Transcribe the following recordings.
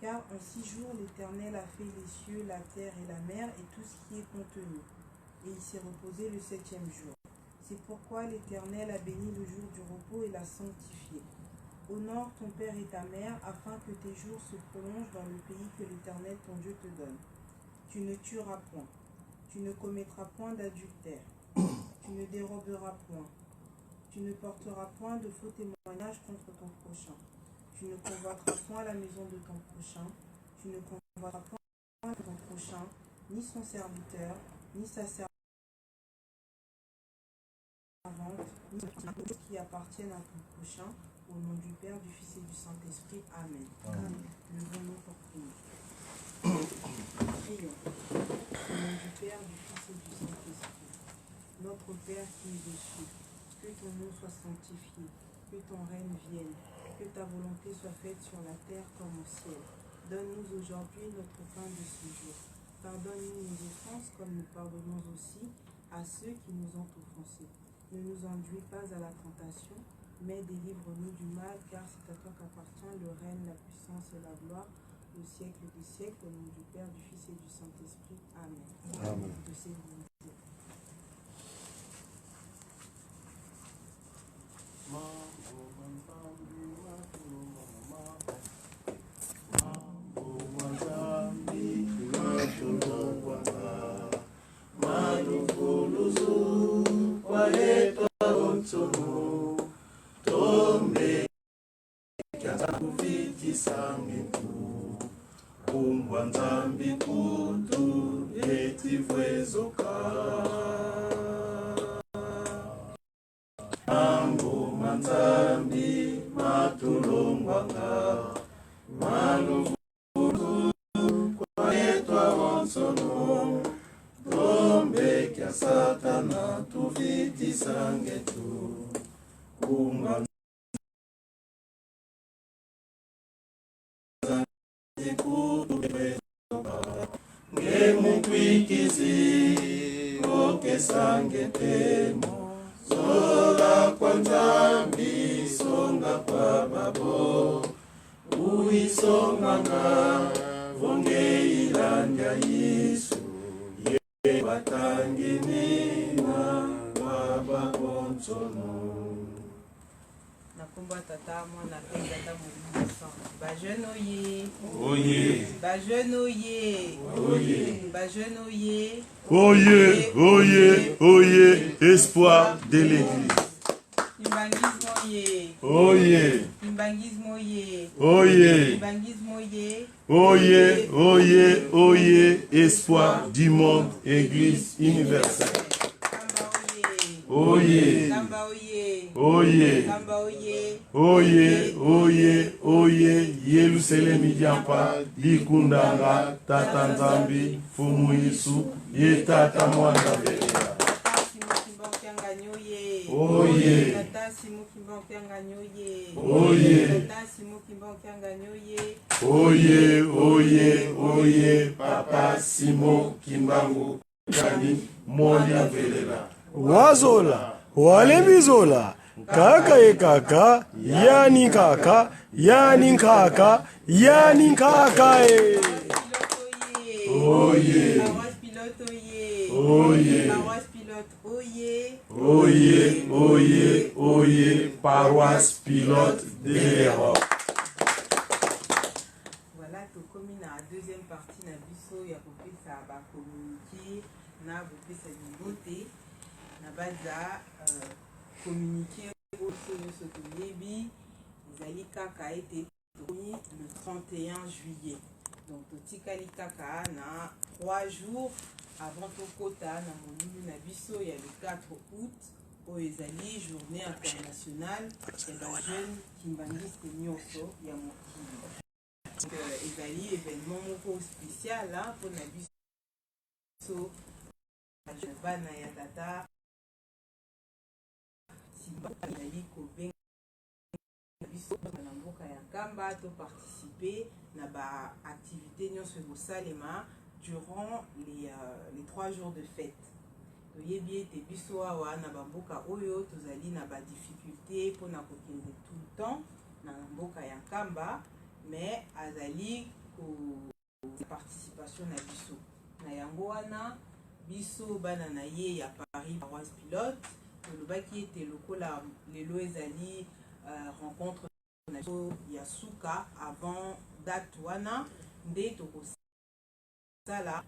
Car en 6 jours, l'Éternel a fait les cieux, la terre et la mer et tout ce qui est contenu. Et il s'est reposé le 7e jour. C'est pourquoi l'Éternel a béni le jour du repos et l'a sanctifié. Honore ton père et ta mère, afin que tes jours se prolongent dans le pays que l'Éternel ton Dieu te donne. Tu ne tueras point. Tu ne commettras point d'adultère. Tu ne déroberas point. Tu ne porteras point de faux témoignages contre ton prochain. Tu ne convoiteras point la maison de ton prochain. Tu ne convoiteras point ton prochain, ni son serviteur, ni sa servante, ni ce qui appartiennent à ton prochain. Au nom du Père, du Fils et du Saint-Esprit. Amen. Levons-nous pour prier. Prions. Au nom du Père, du Fils et du Saint-Esprit. Notre Père qui es aux cieux, que ton nom soit sanctifié, que ton règne vienne, que ta volonté soit faite sur la terre comme au ciel. Donne-nous aujourd'hui notre pain de ce jour. Pardonne-nous nos offenses comme nous pardonnons aussi à ceux qui nous ont offensés. Ne nous induis pas à la tentation, mais délivre-nous du mal, car c'est à toi qu'appartient le règne, la puissance et la gloire, au siècle des siècles, au nom du Père, du Fils et du Saint-Esprit. Amen. Amen. De ces volontés. Nzambi kutu etivwezoka Ngoma Nzambi matulongwanga maluvulu kwa etwa wonsono tombe kya satana tuvitisange tu kumba Ngemukwikizi okesange temo Zola kwa Nzambi songa kwa babo Uisonganga vonge ilanja Yesu Ye batanginina kwa babo nsono Nakomba tata mwana pe tata molimo sang. Ba jeune oye. Oye. Ba jeune oye. Oye. Ba jeune oye. Oye, oye, oye, espoir de l'église. Imbangismo oye. Oye. Imbangismo oye. Oye. Imbangismo oye. Oye, oye, oye, espoir du monde, église universelle. Oye. Kamba oye. Oye. Kamba oye. Oye, oye, oye, Yerusalem Idiampa, Likundanga, Tata Nzambi, Fumu Yesu, Ye Tata Mwana Belela. Oye. Tata Simu Kimbanganyoye. Oye. Tata Simu Kimbanganyoye. Oye, oye, oye, Papa Simo Kimbangu, Kani, Mwana Belela. Wazola, Walebizola, Kaka e kaka, yani kaka, yani kaka, yani kaka e. Oye. Paroisse pilote oye. Oye. Paroisse pilote oye. Oye, oye, oye, paroisse pilote de l'Europe. Voilà, tu commis dans la deuxième partie na biso ya kopesa ba communiquer na kopesa beauté na baza communiquer oso nyonso toyebi ezali kaka ete tokomi le 31 juillet. Donc totikali kaka na 3 jours avant tokota na molulu na biso ya le 4 août oyo ezali journée internationale ya bajeune kimbangiste nyonso ya mokili. Ezali événement moko spécial pour na biso bana ya tata ezali kobenga biso na mboka ya Kamba to participer na ba activité nyonso ekosalema durant les 3 jours de fête. Toyebi ete biso awa na bamboka oyo tozali na ba difficulté mpona kokende tout le temps na mboka ya Kamba, mais azali participation na biso na yango wana biso bana na ye ya Paris paroisse pilote tolobaki ete lokola lelo ezali rencontre na biso ya suka avant date wana nde tokosala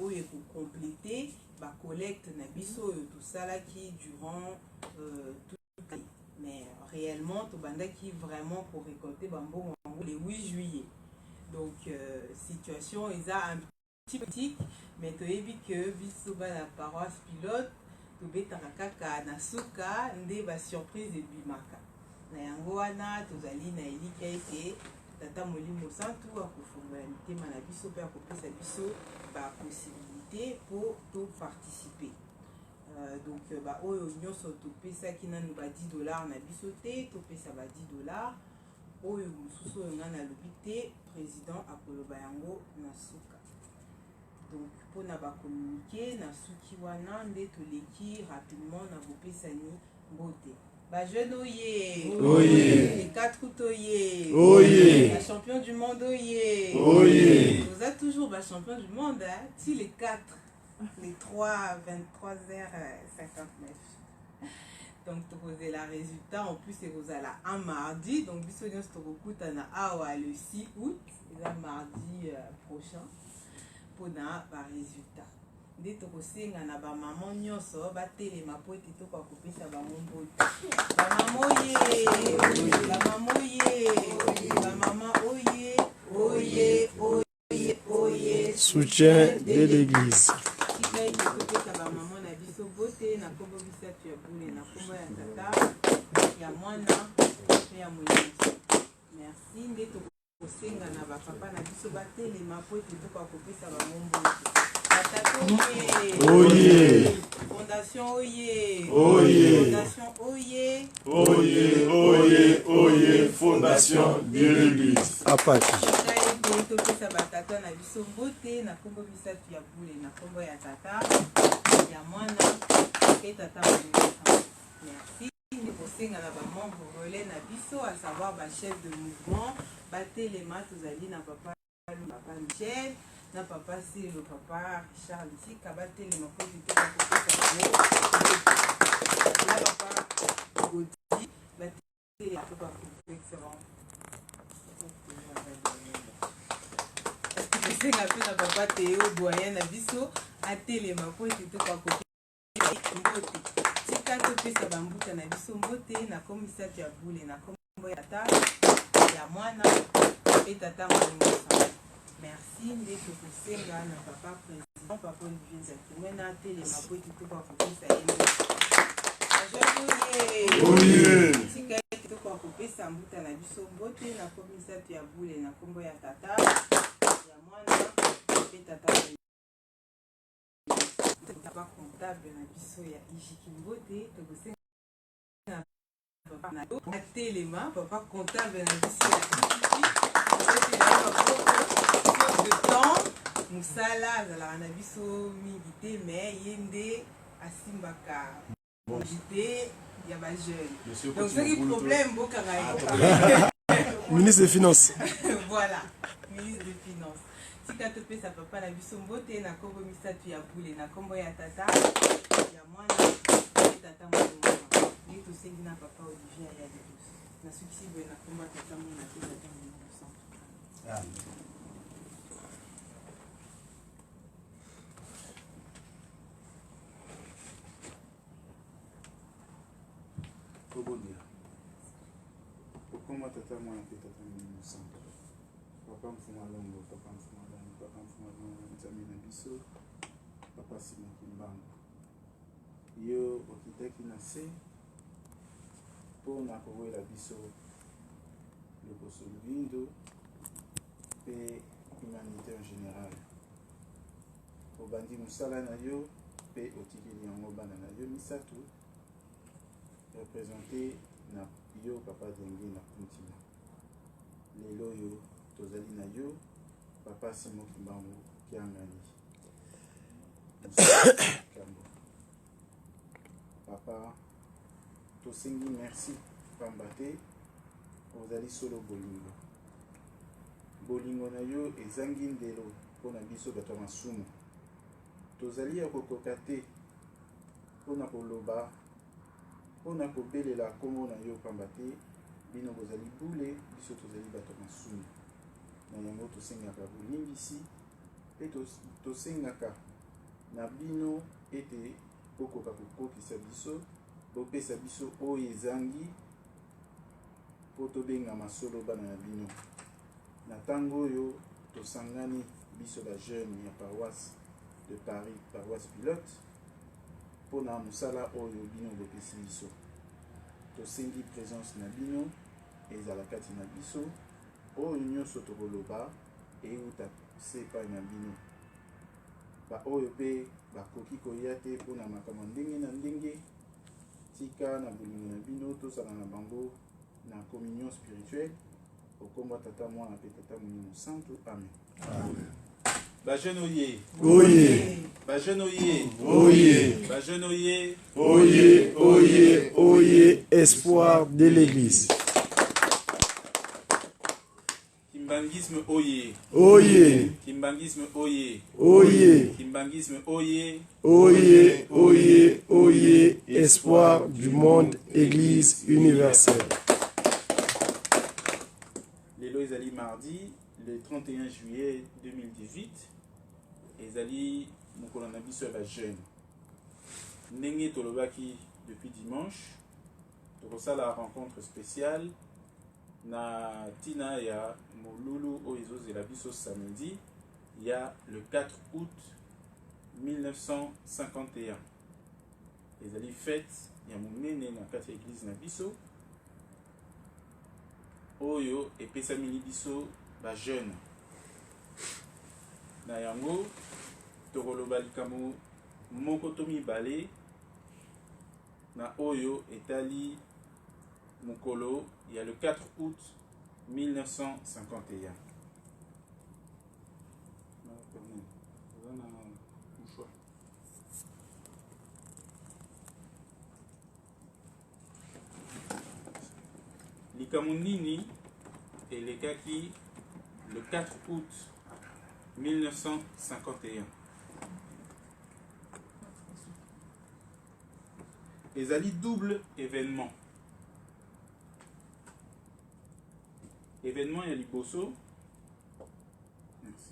oyo ekokomplete bacollecte na biso oyo tosalaki durant toute l'année. Mais réellement tobandaki vraiment pour récolter bambongo le 8 juillet. Donc situation eza un petit politique mais toyebi que biso bana paroisse pilote tobetaka kaka na suka nde ba surprise ebimaka na yango wana tozali na elika ete tata molimo santu akofungola mitema na biso mpe akopesa biso bapossibilité mpo toparticipe. Donc oyo nyonso topesaki nanu ba $10 na biso te topesa ba $10 oyo mosusu oyo nga nalobi te président akoloba yango na suka. Donc mpona bakommunike na suki wana nde toleki rapidement na bopesani mbote. Ba jeune oye, oye, les 4 août oye, oye, la champion du monde oye, oye. vous êtes toujours ba champion du monde, hein? Si les 4, les 3, 23h59. Donc tu la résultat en plus c'est Rosala un mardi, donc biso nyonso tokokutana awa le 6 août, et là mardi prochain pour na ba résultat. Nde tokosenga na ba maman nyonso batelema po ete tokokopesa bango mbote. Ba maman oye, ba maman oye, ba maman oye, oye, oye, oye. Soutien de l'église. Tika ete topesa ba maman na biso bote na kombo bisatu ya bule na kombo ya tata ya mwana pe ya moyebi. Merci nde tokosenga na ba papa na biso batelema po ete tokokopesa bango mbote. Oye, Fondation Oye, oye, Fondation Oye, oye, oye, oye, Fondation de l'Église. Apaki. topesa batata na biso mbote na kombo bisatu ya bule na kombo ya tata ya mwana pe tata molimo. Merci nde kosenga na bamembre relais na biso à savoir bachef de mouvement batelema tozali na papa Michel na papa c'est le papa Richard ici kabate les mako du temps là papa Gauthier batté la papa excellent c'est la fille na papa Théo doyen na biso atele mako du temps ko mbote tika to pesa bambuka na biso mbote na komisa ya bule na kombo ya tata ya mwana et tata molimo. Merci nde tokosenga na papa président papa Olivier Zakiwena telema po ete tokokopesa ye Oye, tika ete tokokopesa mbuta na biso mbote na kombo misatu ya bule na kombo ya tata ya mwana pe tata papa comptable na biso ya ijiki mbote tokosenga na papa na atelema papa comptable na biso ya ijiki de temps musala azalaka na biso mingi te mais ye nde asimbaka invité ya bajeune donc soki problème bokanga ekokanga Ministre des Finances. voilà ministre des finances tika topesa papa na biso mbote na kombo misatu ya bule na kombo ya tata ya mwana pe tata molimo nde tosengi na papa Olivier ya de tous na sukisi boye na kombo ya tata mona pe tata molimo sans Kobondia. Okoma tata mwana pe tata molimo sans papa mfuma longo papa mfuma longo papa mfuma longo nzambe na biso papa Simon Kimbangu yo okitaki na se mpona kowela biso lokoso luindo mpe humanité en général obandi mosala na yo mpe otikeli yango bana na yo misato représenté na yo papa Dengue na Puntina lelo yo tozali na yo papa Simon Kimbangu Kiangani Kambo papa tosengi merci pamba te ozali solo bolingo bolingo na yo ezangi ndelo mpona biso bato ya masumu. Tozali ya kokoka te mpona koloba mpona kobelela kombo na yo pamba te bino bozali bule, biso tozali bato ya masumu. Na yango tosengaka bolimbisi mpe tosengaka na bino ete bokoka kokokisa biso, bopesa biso oyo ezangi mpo tobengama solo bana na bino. Na ntango oyo tosangani biso bajeune ya paroisse de Paris, paroisse pilote, mpona mosala oyo bino bopesi biso. Tosengi présence na bino ezala kati na biso, oyo nyonso tokoloba euta se epai na bino. Baoyo mpe bakoki koya te mpona makambo ndenge na ndenge, tika na bolingo na bino tosala na bango na communion spirituelle au kombo tata mwana pe tata molimo santo. Amen. Amen. Bajeune oye. Oye. Bajeune oye. Oye. Bajeune oye. Oye, oye, oye, espoir de l'Église. Kimbangisme oye. Oye. Kimbangisme oye. Oye. Kimbangisme oye. Oye, oye, oye, espoir du monde, Église universelle. Lelo ezali mardi, le 31 juillet 2018. Ezali mokolo na biso ya bajeune. Ndenge tolobaki depuis dimanche, tokosala la rencontre spéciale na tina ya molulu oyo ezozela biso samedi ya le 4 août 1951. Ezali fête ya monene na kati ya église na biso oyo epesameli biso bajeune. Na yango tokoloba likambo moko to mibale na oyo etali mokolo ya le 4 août 1951. Likambo nini elekaki le 4 août 1951. Ezali double événement. Événement ya liboso. Merci.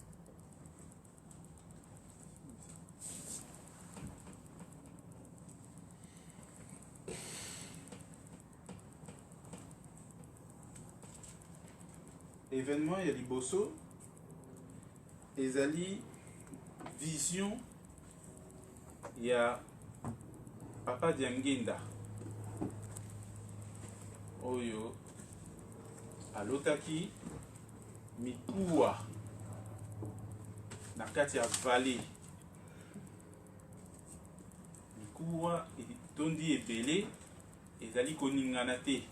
Événement ya liboso ezali vision ya Papa Diangenda oyo alotaki mikuwa na kati ya vallée. Mikuwa etondi ebele ezali koningana te.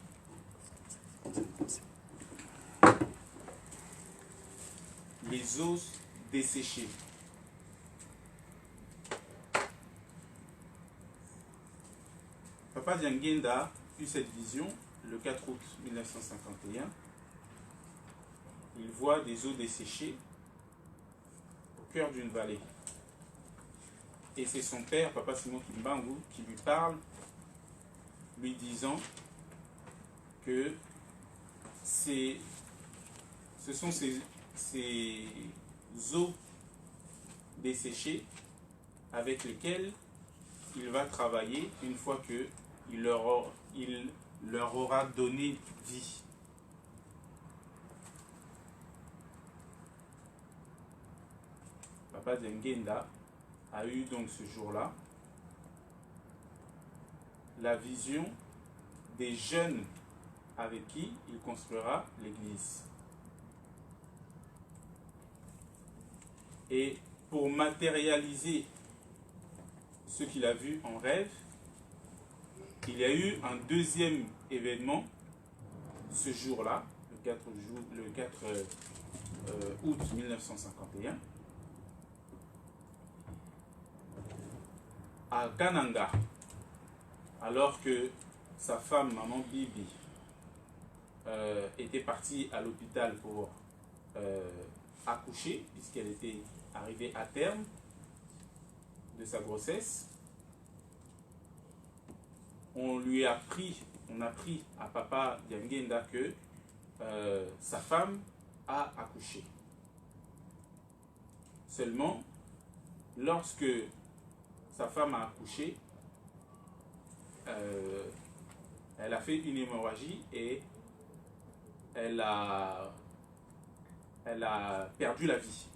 Les os desséchés. Papa Diangenda eut cette vision le 4 août 1951. Il voit des eaux desséchées au cœur d'une vallée. Et c'est son père, Papa Simon Kimbangu, qui lui parle, lui disant que ce sont ces eaux desséchées avec lesquelles il va travailler une fois qu'il leur aura donné vie. Papa Diangenda a eu donc ce jour-là la vision des jeunes avec qui il construira l'église. Et pour matérialiser ce qu'il a vu en rêve, il y a eu un deuxième événement ce jour-là, le 4 août 1951, à Kananga, alors que sa femme, maman Bibi, était partie à l'hôpital pour accouché, puisqu'elle était arrivée à terme de sa grossesse. On a appris à Papa Diangenda que sa femme a accouché. Seulement, lorsque sa femme a accouché, elle a fait une hémorragie et elle a perdu la vie.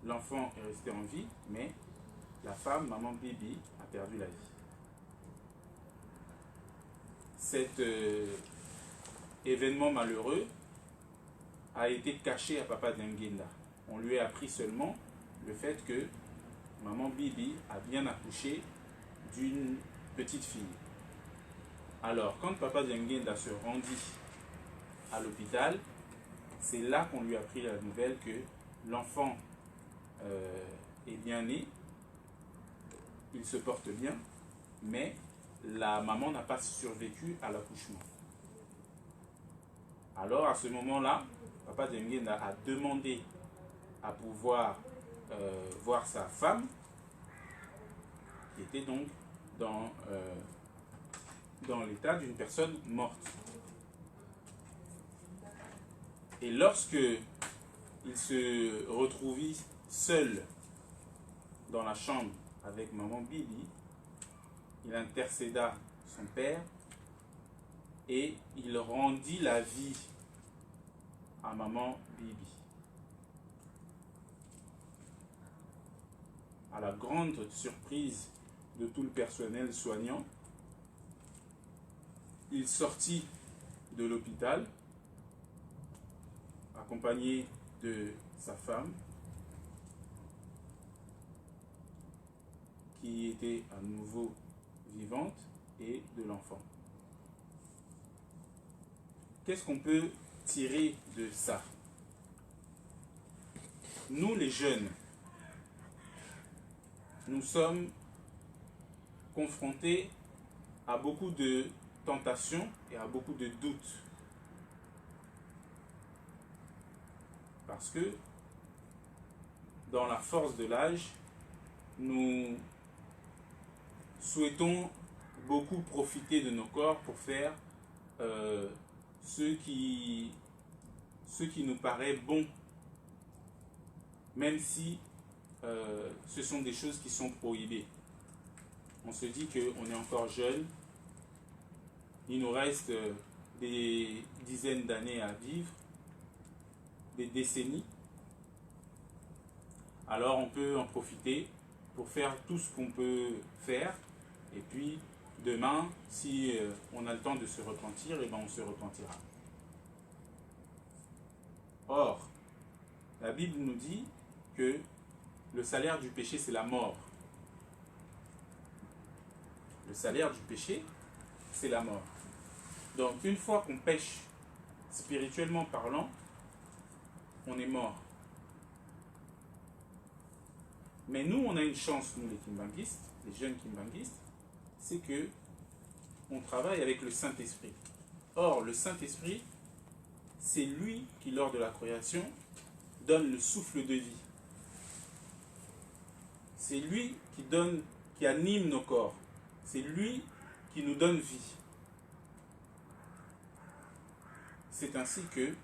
L'enfant est resté en vie, mais la femme, maman Bibi, a perdu la vie. Cet événement malheureux a été caché à Papa Diangenda. On lui a appris seulement le fait que maman Bibi a bien accouché d'une petite fille. Alors, quand Papa Diangenda se rendit à l'hôpital, c'est là qu'on lui a appris la nouvelle que l'enfant est bien né, il se porte bien, mais la maman n'a pas survécu à l'accouchement. Alors, à ce moment-là, Papa Diangenda a demandé à pouvoir voir sa femme, qui était donc dans l'état d'une personne morte. Et lorsque il se retrouvit seul dans la chambre avec maman Bibi, il intercéda son père et il rendit la vie à maman Bibi. À la grande surprise de tout le personnel soignant, il sortit de l'hôpital accompagné de sa femme qui était à nouveau vivante et de l'enfant. Qu'est-ce qu'on peut tirer de ça? Nous les jeunes, nous sommes confrontés à beaucoup de tentations et à beaucoup de doutes. Parce que dans la force de l'âge, nous souhaitons beaucoup profiter de nos corps pour faire ce qui nous paraît bon, même si ce sont des choses qui sont prohibées. On se dit qu'on est encore jeune, il nous reste des dizaines d'années à vivre, des décennies. Alors on peut en profiter pour faire tout ce qu'on peut faire, et puis demain, si on a le temps de se repentir, et ben on se repentira. Or, la Bible nous dit que le salaire du péché, c'est la mort. Le salaire du péché, c'est la mort. Donc, une fois qu'on pêche, spirituellement parlant, on est mort. Mais nous, on a une chance, nous les kimbanguistes, les jeunes kimbanguistes, c'est que on travaille avec le Saint-Esprit. Or, le Saint-Esprit, c'est lui qui, lors de la création, donne le souffle de vie. C'est lui qui anime nos corps. C'est lui qui nous donne vie. C'est ainsi que,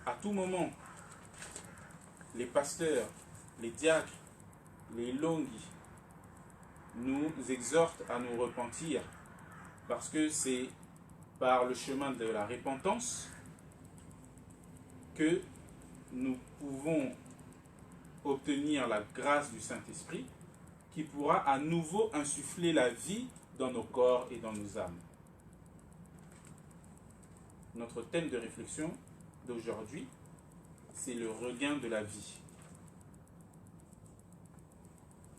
à tout moment, les pasteurs, les diacres, les longis nous exhortent à nous repentir, parce que c'est par le chemin de la repentance que nous pouvons obtenir la grâce du Saint-Esprit qui pourra à nouveau insuffler la vie dans nos corps et dans nos âmes. Notre thème de réflexion d'aujourd'hui, c'est le regain de la vie.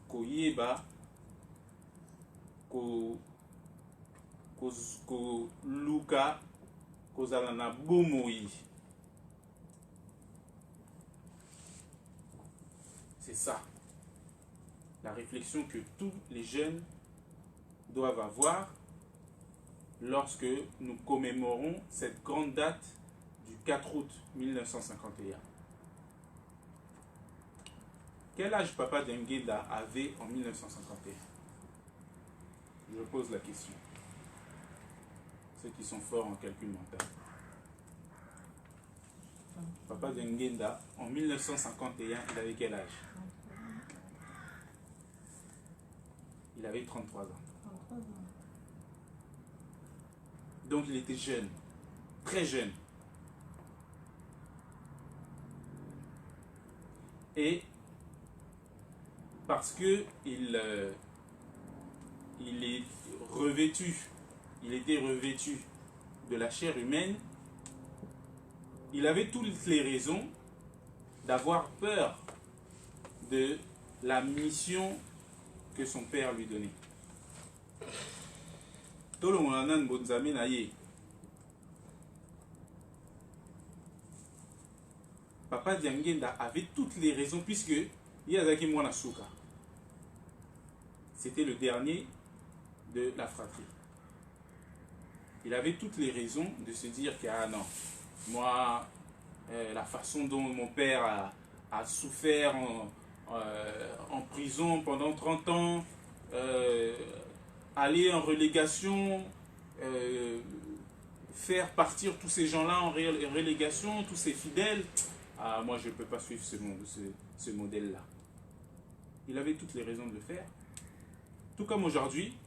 Koyeba, ko luka, kozalana bomoi. C'est ça, la réflexion que tous les jeunes doivent avoir lorsque nous commémorons cette grande date du 4 août 1951. Quel âge Papa Denguenda avait en 1951? Je pose la question. Ceux qui sont forts en calcul mental. Papa Denguenda, en 1951, il avait quel âge? Il avait 33 ans. Donc il était jeune, très jeune. Et parce que il était revêtu de la chair humaine, il avait toutes les raisons d'avoir peur de la mission que son père lui donnait. Papa Denguenda avait toutes les raisons puisque Yazaki Mwanasuka, c'était le dernier de la fratrie. Il avait toutes les raisons de se dire que ah non, moi, la façon dont mon père a souffert en prison pendant 30 ans, aller en relégation, faire partir tous ces gens-là en relégation, tous ces fidèles, ah, moi je ne peux pas suivre ce modèle-là. Il avait toutes les raisons de le faire. Tout comme aujourd'hui,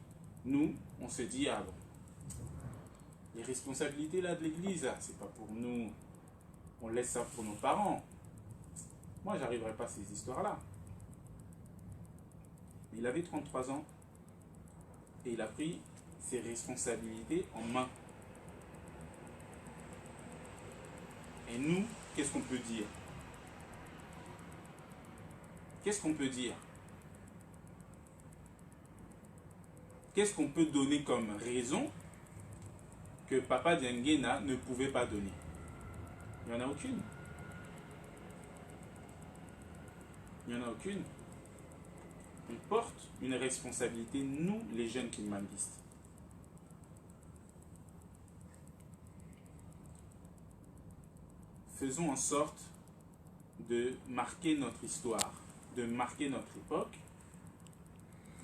nous, on se dit, ah bon, les responsabilités là de l'église, ah, c'est pas pour nous, on laisse ça pour nos parents. Moi, j'arriverai pas à ces histoires-là. Il avait 33 ans et il a pris ses responsabilités en main. Et nous, qu'est-ce qu'on peut dire? Qu'est-ce qu'on peut dire? Qu'est-ce qu'on peut donner comme raison que Papa Denguenda ne pouvait pas donner? Il n'y en a aucune. Il n'y en a aucune. On porte une responsabilité, nous, les jeunes kimbandistes. Faisons en sorte de marquer notre histoire, de marquer notre époque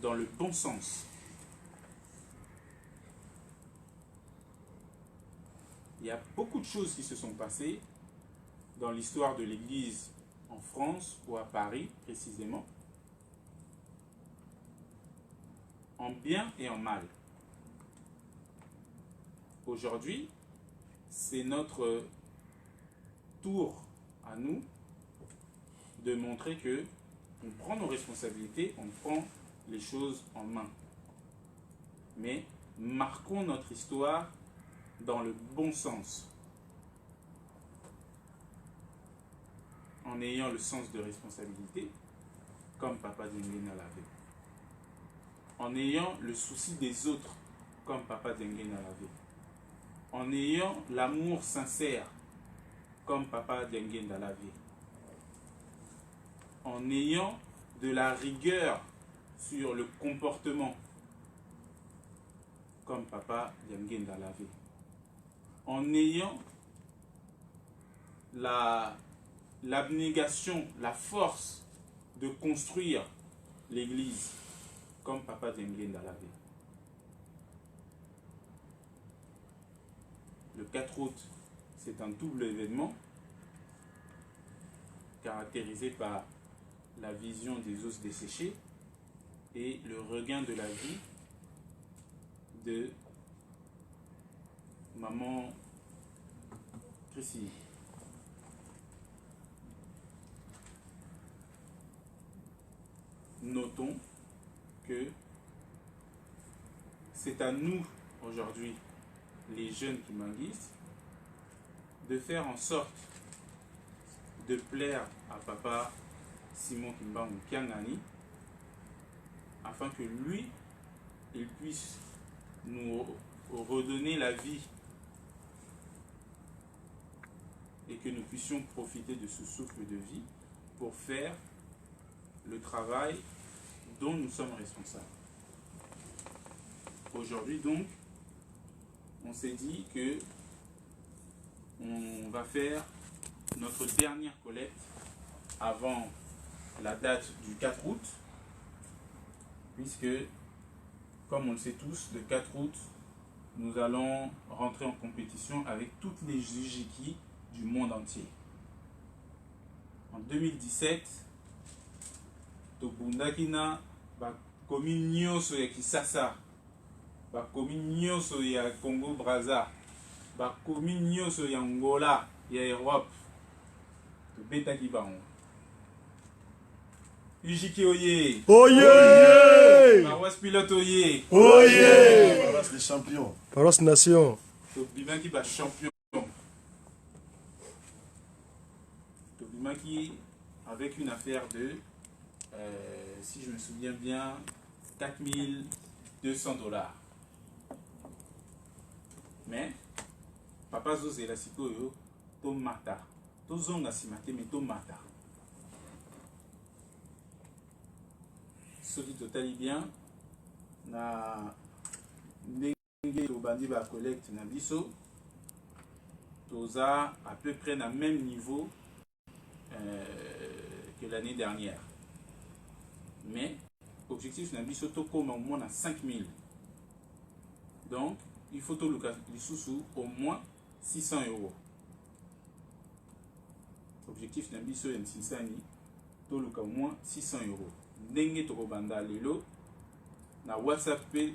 dans le bon sens. Il y a beaucoup de choses qui se sont passées dans l'histoire de l'Église en France ou à Paris précisément, en bien et en mal. Aujourd'hui, c'est notre tour à nous de montrer que on prend nos responsabilités, on prend les choses en main. Mais marquons notre histoire dans le bon sens, en ayant le sens de responsabilité, comme Papa Denguenda l'avait, en ayant le souci des autres, comme Papa Denguenda l'avait, en ayant l'amour sincère, comme Papa Denguenda l'avait, en ayant de la rigueur sur le comportement, comme Papa Denguenda l'avait, en ayant l'abnégation, la force de construire l'Église, comme Papa Denguenda l'avait. Le 4 août, c'est un double événement caractérisé par la vision des os desséchés et le regain de la vie de Maman Chrissy. Notons que c'est à nous aujourd'hui, les jeunes kimbandistes, de faire en sorte de plaire à Papa Simon Kimbangu Kiangani afin que lui, il puisse nous redonner la vie et que nous puissions profiter de ce souffle de vie pour faire le travail dont nous sommes responsables. Aujourd'hui donc, on s'est dit que on va faire notre dernière collecte avant la date du 4 août, puisque, comme on le sait tous, le 4 août, nous allons rentrer en compétition avec toutes les JJK du monde entier. En 2017, Tobundakina, commune nyonso ya Kisasa, commune nyonso ya Congo Brazza, commune nyonso ya Angola, ya Europe, tobetaki bango. UJK oye! Oye! Paroisse pilote oye! Oye! Paroisse des champions. Paroisse Nation. Tobimaki champion. Tobimaki avec une affaire de, si je me souviens bien, 4200 $. Mais, papa Zosé la sikoyo, to mata. To zonga simate, mais to mata. Ce qui totali bien, na ndenge tobandi ba collecte na biso, toza à peu près na même niveau que l'année dernière. Mais, objectif na biso to comme au moins à 5000. Donc, il faut tout le sous au moins 600 €. Objectif na biso ya Nsinsani, to le au moins 600 €. Ndenge to banda lelo na WhatsApp pe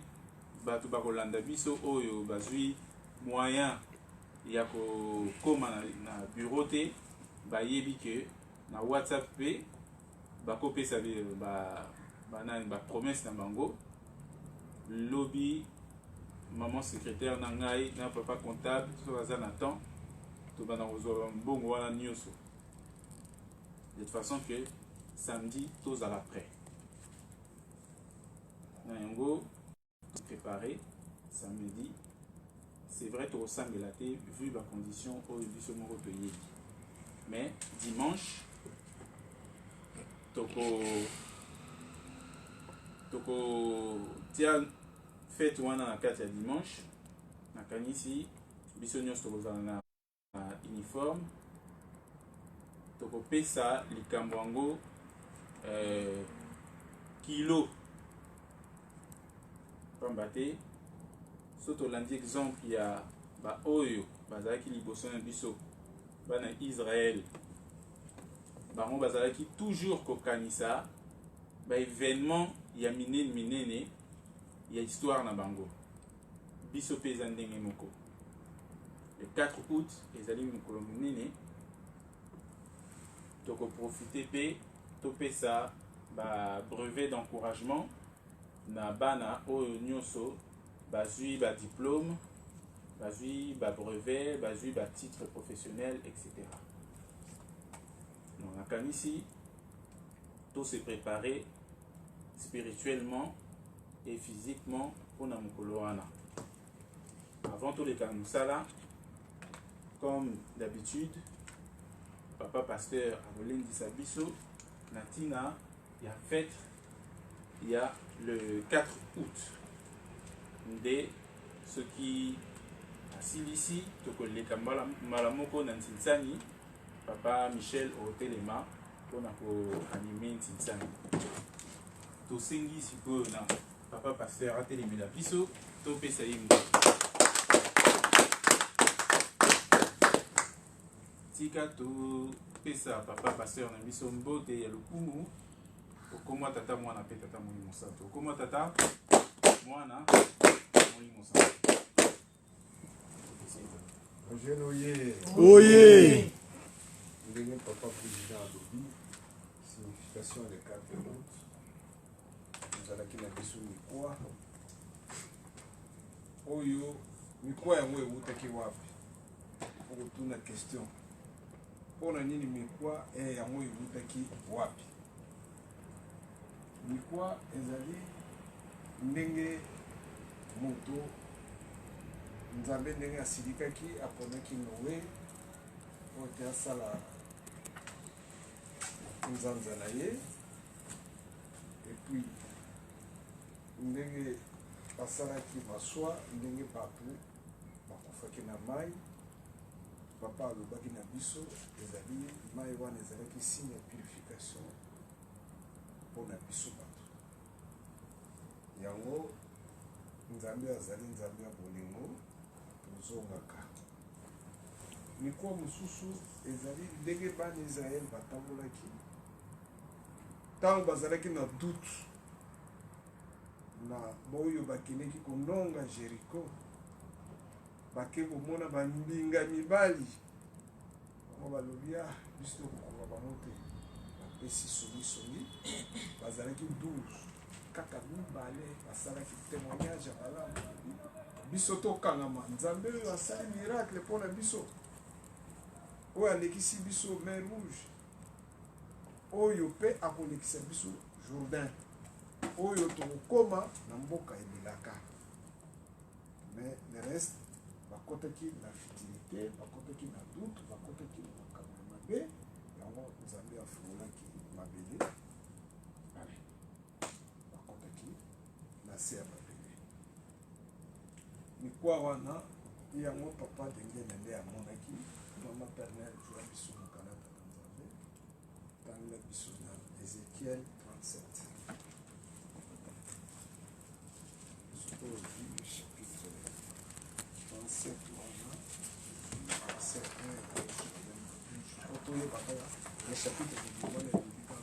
bato bakolanda biso oyo bazwi moyen ya kokoma na bureau te bayebi ke na WhatsApp pe bakopesa ba promesse na bango lobby maman secrétaire na ngai na papa comptable so baza na temps to bana kozwa mbongo wana nyonso de toute façon que samedi tozala prêt na yango préparé samedi. C'est vrai to sambela te vu la condition au biso moko toyebi. Mais dimanche toko tia fête wana na kati ya dimanche na kanisi biso nyonso tokozala na uniforme tokopesa likambo yango kilo pamba te so tolandi exemple ya baoyo bazalaki liboso na biso bana Israël bango bazalaki toujours kokanisa baévénement ya minene ya histoire na bango biso mpe eza ndenge moko. Le 4 août ezali mokolo monene tokoprofite mpe topesa brevet d'encouragement na bana oyo nyonso bazwi diplôme, bazwi brevet, bazwi titre professionnel, etc. Donc, à Kanisi, tout se préparer spirituellement et physiquement pour Namukoloana. Avant tous les Kanusala, comme d'habitude, papa pasteur Abolin Disabiso, Natina, il y a fête, il y a le 4 août. Nde ce qui a silisi tokoleka malamoko na Nsinsani papa Michel Otelema pona ko animer Nsinsani tosengi sikoyo na papa pasteur atelemela biso topesa ye tika topesa papa pasteur na biso mbote ya lokumu okomwa tata mwana pe tata moni mosato okomwa tata mwana Oye! Ndenge papa président alobi signification de 4 août ezalaki na biso mikwa oyo mikwa yango ewutaki wapi okotuna question mpona nini mikwa yango ewutaki wapi mikwa ezali ndenge moto nzambe ndenge asilikaki aponaki noe oyo te asala nzanza na ye epuis ndenge basalaki maswa ndenge bato bakufaki na mai papa alobaki na biso ezali mai wana ezalaki signe ya purification mpona biso bato yango nzambe azali nzambe ya bolingo tozongaka mikwa mosusu ezali ndenge bana Israel batambolaki ntango bazalaki na doute na boyo bakendeki kononga Jericho bake komona bambinga mibali bango balobi biso tokokoka bango te bapesi songisongi bazalaki 12 kaka mibale basalaki témoignage ya malamu biso tokangama nzambe oyo asali miracle mpona biso oyo alekisi biso mer rouge oyo mpe akolekisa biso Jourdain oyo tokokoma na mboka ebelaka mais le reste bakotaki na futilité bakotaki na doute bakotaki na makambo ya mabe yango nzambe afungolaki mabele bakotaki na se ya mabele mikwa wana yango papa Dengele nde amonaki mama pernel joa biso mokanata na nzambe tangela biso na Ézéchiel 37 le chapitre 37 wana verset 1 otoyebaka le chapitre wana elobika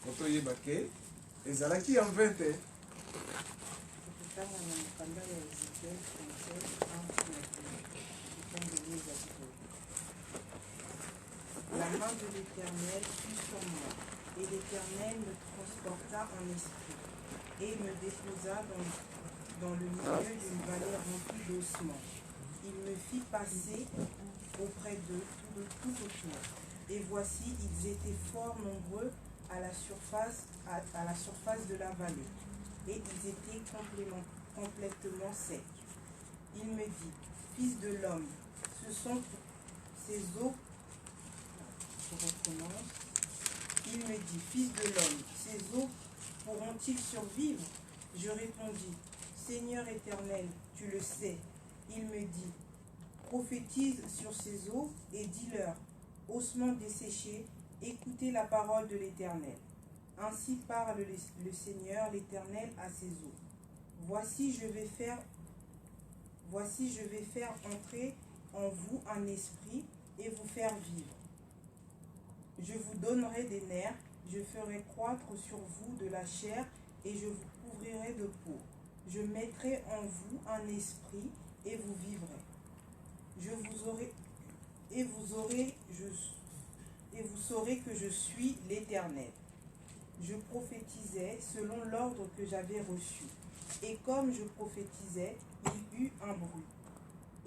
otoyeba ke ezalaki en 20 te La main de l'Éternel fut sur moi, et l'Éternel me transporta en esprit, et me déposa dans le milieu d'une vallée remplie d'ossements. Il me fit passer auprès d'eux tout autour, et voici, ils étaient fort nombreux à la surface de la vallée, et ils étaient complètement secs. Il me dit, fils de l'homme, ce sont ces eaux. Je recommence. Il me dit, fils de l'homme, ces eaux pourront-ils survivre? Je répondis, Seigneur éternel, tu le sais. Il me dit, prophétise sur ces eaux et dis-leur, ossements desséchés, écoutez la parole de l'Éternel. Ainsi parle le Seigneur l'Éternel à ces eaux. Voici, je vais faire entrer en vous un esprit et vous faire vivre. Je vous donnerai des nerfs, je ferai croître sur vous de la chair et je vous couvrirai de peau. Je mettrai en vous un esprit et vous vivrez. Vous saurez que je suis l'Éternel. Je prophétisais selon l'ordre que j'avais reçu. Et comme je prophétisais, il eut un bruit.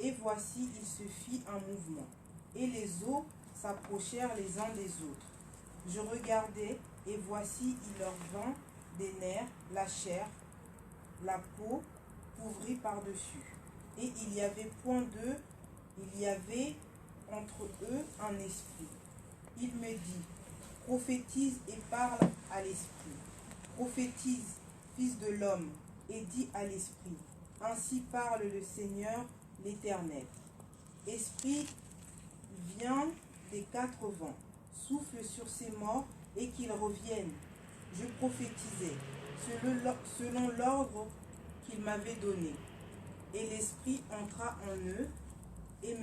Et voici, il se fit un mouvement. Et les eaux s'approchèrent les uns des autres. Je regardais, et voici, il leur vint des nerfs, la chair, la peau couvrie par-dessus. Et il y avait entre eux un esprit. Il me dit, prophétise et parle à l'esprit. Prophétise, fils de l'homme, et dis à l'esprit. Ainsi parle le Seigneur l'Éternel. Esprit, viens des 4 vents, souffle sur ces morts et qu'ils reviennent. Je prophétisais selon l'ordre qu'il m'avait donné. Et l'esprit entra en eux et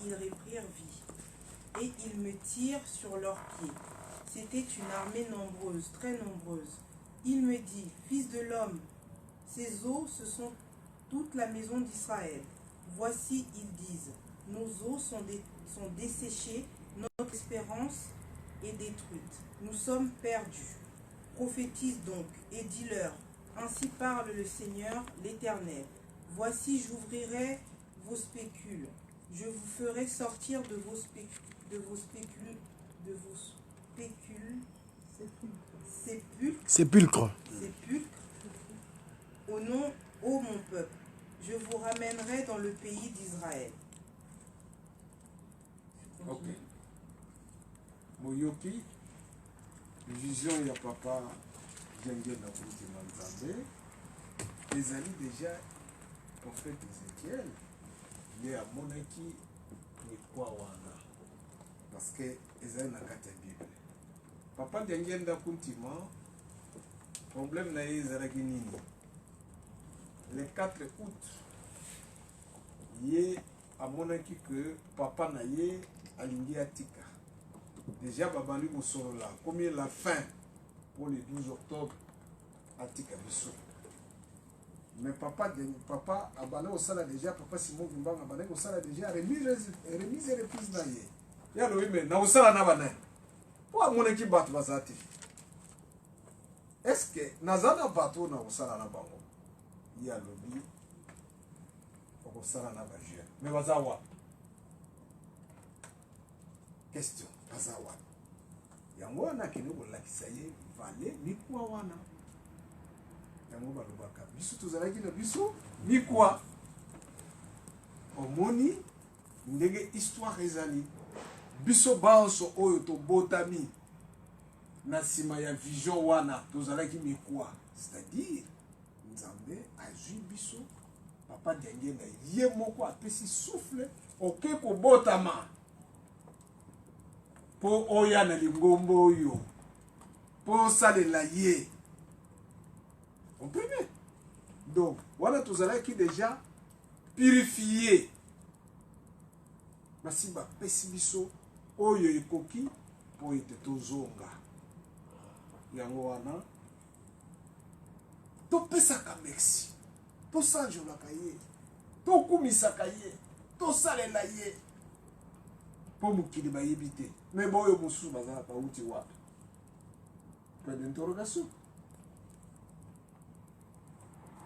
ils reprirent vie. Et ils me tirent sur leurs pieds. C'était une armée nombreuse, très nombreuse. Il me dit, fils de l'homme, ces eaux, ce sont toute la maison d'Israël. Voici, ils disent, nos eaux sont desséchées, notre espérance est détruite. Nous sommes perdus. Prophétise donc et dis-leur, ainsi parle le Seigneur l'Éternel. Voici, j'ouvrirai vos spécules. Je vous ferai sortir de vos Sépulcre. Au nom, ô mon peuple, je vous ramènerai dans le pays d'Israël. Ok. Moyoki, vision ya papa Dengele na Koutima Nzambe, ezali déjà prophète Ézéchiel, il est à Monaki mikwa wana parce que ezali na kati ya bible. Papa Diangenda Kuntima problème na ye ezalaki nini? Le 4 août ye amonaki que papa na ye alingi atika déjà babandi kosolola comme la fin pour le 12 octobre atika biso. Mais papa abandé au sala déjà, papa Simon Vimbang abandé au sala déjà, remise et reprise na ye. Ya lo mais na au sala na bana. Pour amona ki batu bazati. Est-ce que nazana bato na au sala na bango? Ya lo bi au sala na baje. Mais bazawa. Question, bazawa. Yango wana kene ko lakisa ye vale mikwa wana. Yango balobaka biso tozalaki na biso mikwa omoni ndenge histoire ezali biso banso oyo tobotami na nsima ya vision wana tozalaki mikwa, c'est-à-dire nzambe azwi biso papa Diangenda ye moko apesi souffle oke kobotama po oya na lingombo oyo po salela ye. On peut bien. Donc, voilà tout ça qui déjà purifié. Masiba pesibiso oyo ekoki po ete tozonga. Yango wana topesaka merci. Tosanjolaka ye. Tokumisaka ye. Tosalela ye. Po mokili bayebi te. Mais boyo mosusu bazala bauti wapi? Point d'interrogation.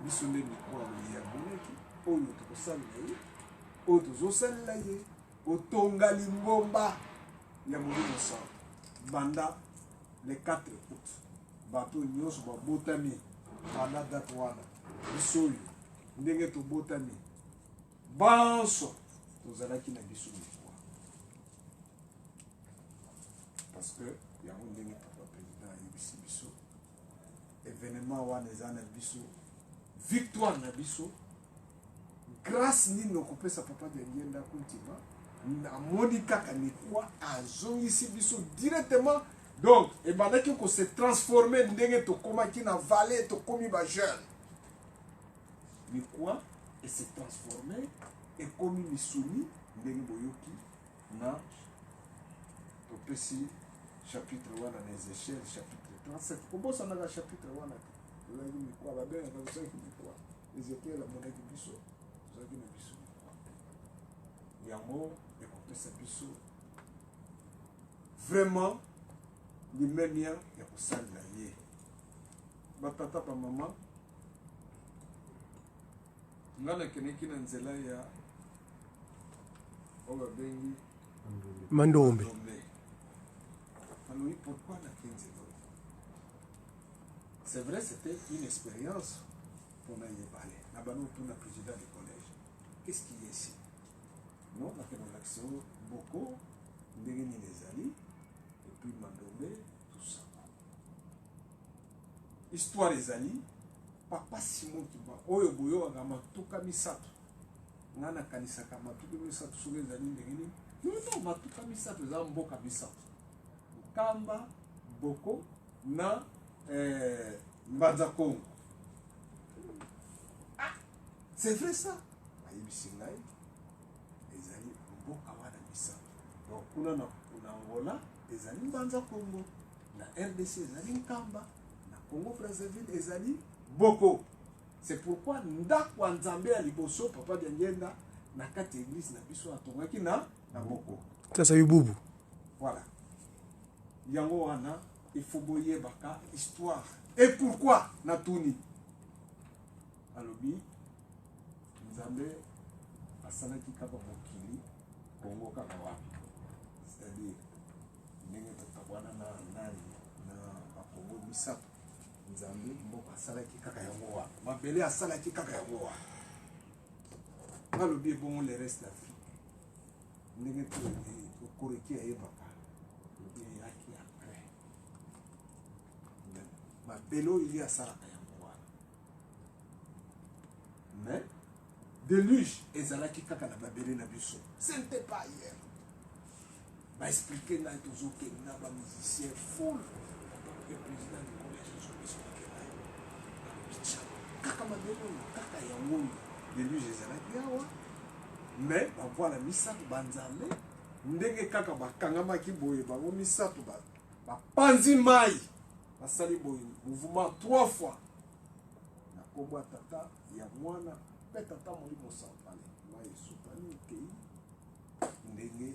Biso nde mikwa ya boneki oyo tokosalela ye oyo tozosalela ye otonga lingomba ya molimo santo banda le 4 août bato nyonso babotami banda date wana biso oyo ndenge tobotami banso tozalaki na biso mikwa parce que yango ndenge papa président ayebisi biso événement wana eza na biso victoire na biso grâce nini okopesa papa Diangenda Kuntima namoni kaka mikwa azongisi biso directement. Donc ebandaki ko se transformer ndenge tokomaki na vallée tokomi ba jeune mikwa et se transformer ekomi misuni ndenge boyoki na topesi chapitre wana na Ézéchiel chapitre 37 kobosanaka chapitre wana tozalaki mikwa babengaka tozalaki mikwa Ézéchiel amonaki biso tozalaki na biso mikwa yango ekopesa biso vraiment limemia ya kosalela ye batata bamama nga nakendeki na nzela ya oyo babengi Mandombe. alobi pourquoi nakenzi oyo. C'est vrai, c'était une expérience pour Nayebale. Nabano pour le président du collège. Qu'est-ce qu'il y a ici? Non, on a fait une action beaucoup, Ndegeni les Ali, et puis Mandombe, tout ça. Histoire des Ali, papa Simon Kiba, Oyo Boyo, Matuka Misato. Nana Kanisaka, Matuka Misato, sur les Ali Ndegeni. Non, Matuka Misato, ils ont Mboka Misato. Kamba, Boko, na Mbanza Congo. Ah, c'est vrai ça. Ayebisi ngai ezali mboka wana misato. Donc kuna na Angola ezali Mbanza Congo, na RDC ezali Nkamba, na Congo Brazzaville ezali Boko. C'est pourquoi ndako nzambe ya liboso papa Diangenda na kati église na biso atongaki na Boko. Ça c'est Bubu. Voilà. Yango wana il faut boyer baka histoire. Et pourquoi Natuni alobi nzambe asalaki kaka mokili Congo kaka wapi, c'est-à-dire ndenge totabwana na nani na bakongo misato nzambe mboka asalaki kaka yango wapi, mabele asalaki kaka yango wapi. Alobi ebongo le reste d'Afrique ndenge tokoreki ayebaka eyaki après mabelo ili asalaka yango wana. Mais déluge ezalaki kaka na babele na biso. Ce n'était pas hier. Ba expliquer na tozokende na ba musicien full. Le président du collège expliquer na. Kaka mabele kaka yango déluge ezalaki awa. Mais ba voilà misato banzambe ndenge kaka bakangamaki boye bango misato ba panzi mai basali boye mouvement 3 fois. Na kombo tata ya mwana pe tata molimo sampale mai sopani kei ndenge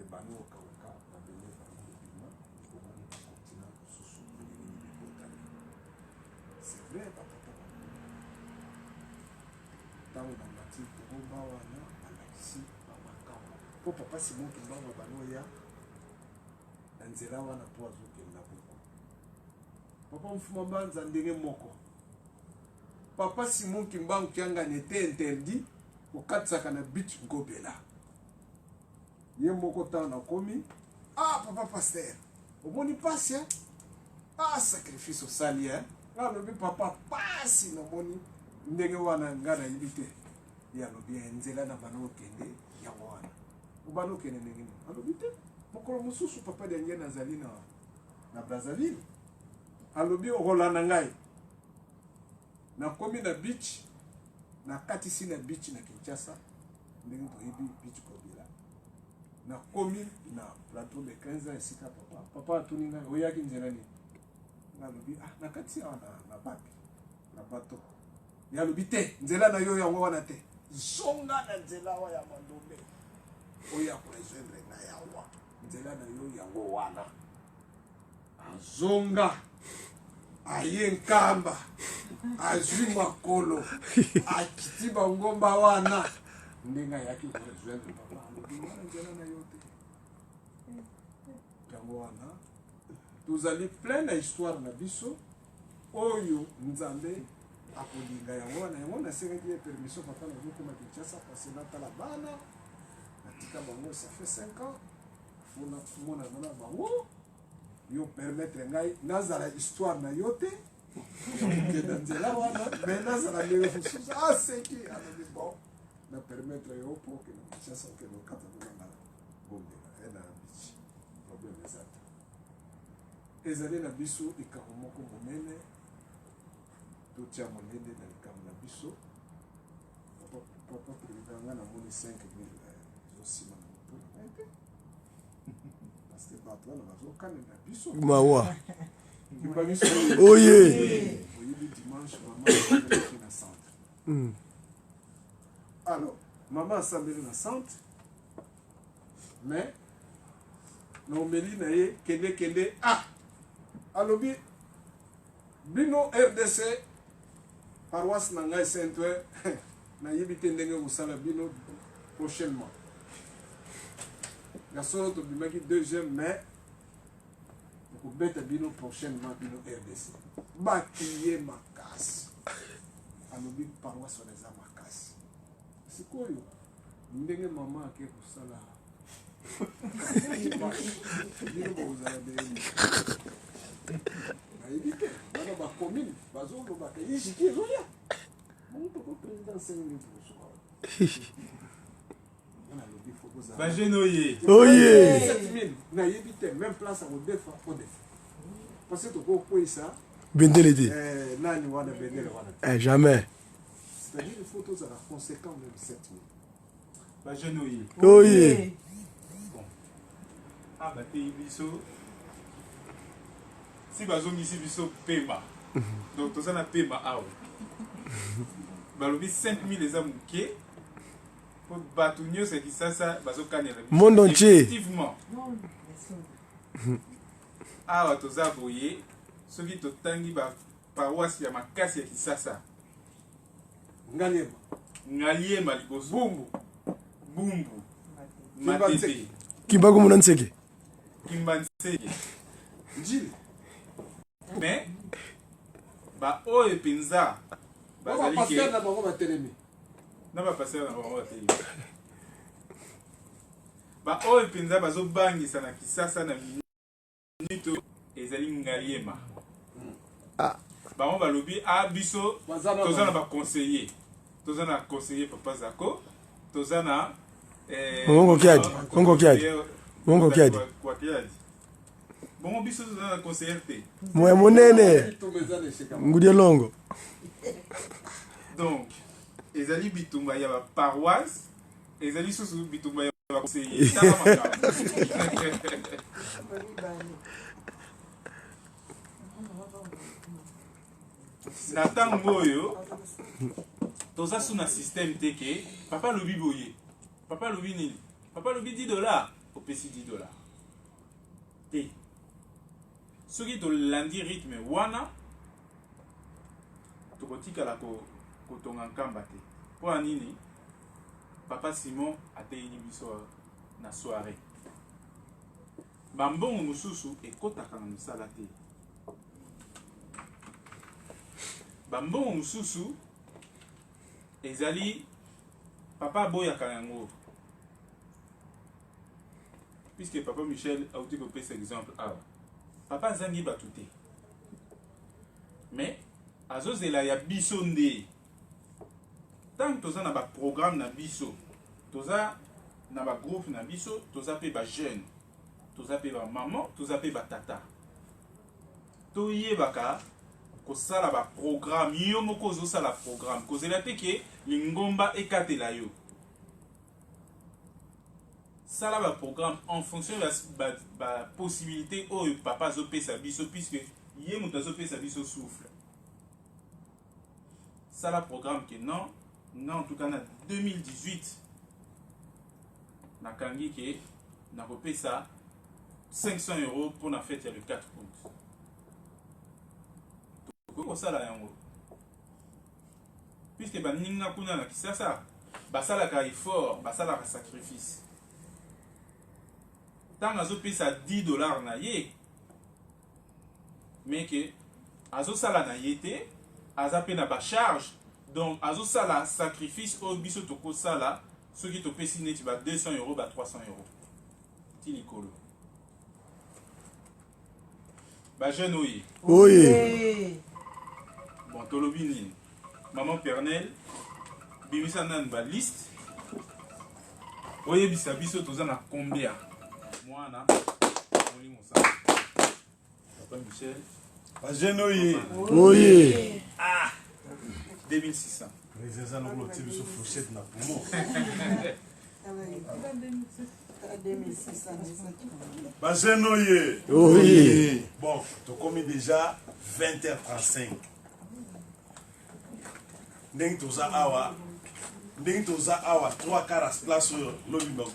ebani okauka na bele bakobima komoni kontina susu ndenge bikotani. C'est vrai batata ntango na mati koba wana alakisi bamakamba mpo papa Simon Kimbangu banoya na nzela wana po azokenda buku. Papa mfuma mbanza ndenge moko Papa Simon Kimbangu kianga n'était interdit au katsaka na beach Ngobela. Ye moko tana komi ah papa pasteur omoni pasi hein? Ah sacrifice au sali hein? Ah lobi papa pasi na moni ndenge wana ngana yibite ya lobi nzela na bano kende ya wana ubano kende ndenge alobite mokolo mususu papa de ngena nazali na Brazzaville alobi rolanda ngai na komi na beach na katisi na beach na Kinshasa ndenge toyebi beach Ngobela na komi na plateau de 15 ans esika papa atuni ngai oyaki nzela ni nalobi ah na katisi na bapi na bato ya lobi te nzela na yo yango wana te zonga na nzela wa ya Mandombe oya kurejoindre na yawa nzela na yo yango wana azonga aye nkamba azwi makolo akiti bangomba wana ndenge ayaki kurejoindre papa alobi wana nzela na yo te yango wana tozali plein na histoire na biso oyo nzambe akolinga yango wana yango nasengaki ye permission papa nazokoma Kinshasa parce natala bana natika bango ça fait 5 ans fona monana na bango yo permettre ngai nazala histoire na yo te okenda nzela wana mais nazala ndenge mosusu aseki alobi bon na permettre yo mpo okende Kinshasa okende okatana na Ngobela ena bichi problème eza te ezali na biso likambo moko monene totia monene na likambo na biso papa président nga namoni 5 000 ezosima na moto te parce que bato wana bazokanela biso mawa kimba biso oye oyebi dimanche mama asambelaki na centre alors mama asambeli na centre mais na omeli na ye kende ah alobi bino RDC paroisse na ngai Saint-Ouen nayebi te ndenge kosala bino prochainement na solo tobimaki 2e mai okobeta bino prochainement bino RDC bakiye makasi alobi paroisse wana eza makasi sikoyo ndenge mama ake kosala bino bokozala ndenge nayebi te bana bacommune bazolobaka yejiki ezoya mongutoko président 5 000 nalobi fokozala Bagenoye. oye 7 000 nayebi te même place akodefa odefa parce que tokokweyisa bendele te nani wana bendele wana jamais c'est-à-dire il faut tozala conséquent même 7 000 Bagenoye. oye Ah bah t'es biso. Si bazongisi biso pema. Donc tout ça na pema awa. Balobi 5 000 eza muke. Pour bato nyonso ya Kisasa bazokanela biso. Monde entier. Effectivement. Awa toza boye soki totangi ba paroisse ya makasi ya Kisasa. ngaliema Ngaliema liboso. bumbu Bumbu. Kimba Matete. Kimbangu muna nseke Kimbansege. njili Mais ba oyo penza bazali bapasteur ke na bango batelemi na ba passer na bango te ba oyo penza bazobangisa na Kisasa na minute ezali ngaliema bango balobi a biso Baza na toza na ba- ba conseiller tozana conseiller Papa Zako, tozana Ongo Kiadi, Ongo Kiadi. Ongo Kiadi. Kwa Kiadi. Bon biso tozana conseiller te. Moya monene. Ngudie longo. Donc, ezali bitumba ya ba paroisse, ezali susu bitumba ya ba conseiller. Tala makala. Na ntango oyo toza su na système te ke papa lobi boye, papa lobi nini, papa lobi $10 opesi $10 te. Soki tolandi rythme wana tokotikala kotonga nkamba te. Mpo ya nini papa Simon ateyini biso na soirée, bambongo mosusu ekotaka na misala te. Bambongo mosusu ezali papa boyaka yango, puisque papa Michel auti kopesa exemple awa. Papa azangi batu te, mais azozela ya biso nde. Tant toza na ba programme na biso, toza na ba groupe na biso, toza pe ba jeune, toza pe ba maman, toza pe ba tata, toyebaka kosala ba programme, yo moko ozosala programme, kozela te ke lingomba ekatela yo. Sala ba programme en fonction de la possibilité oyo papa azopesa biso, puisque ye moto azopesa biso souffle. Sala programme que non, en tout cas na 2018 nakangi ke nakopesa 500 € pour la fête ya le 4 août. Kosala yango puisque baninga kuna na Kisasa basalaka effort, basalaka sacrifice. Tant azopesa $10 na ye, mais que azosala na ye te, azape na ba charge, donc azosala sacrifice oyo biso tokosala soki topesi neti ba 200 €, ba 300 €. Ti likolo ba jeune oye. Oye. Bon, tolobi nini? Maman Pernel bimisa nani ba liste oyebisa biso toza na combien mwana molimo sa Papa Michel Ba jeune oye. Oye. 2600. Les gens ont tiré sur fourchette na poumon. Ba jeune oye. Oye. Bon, tu commis déjà 20h35. Ndenge toza awa 3 quarts place oyo lobi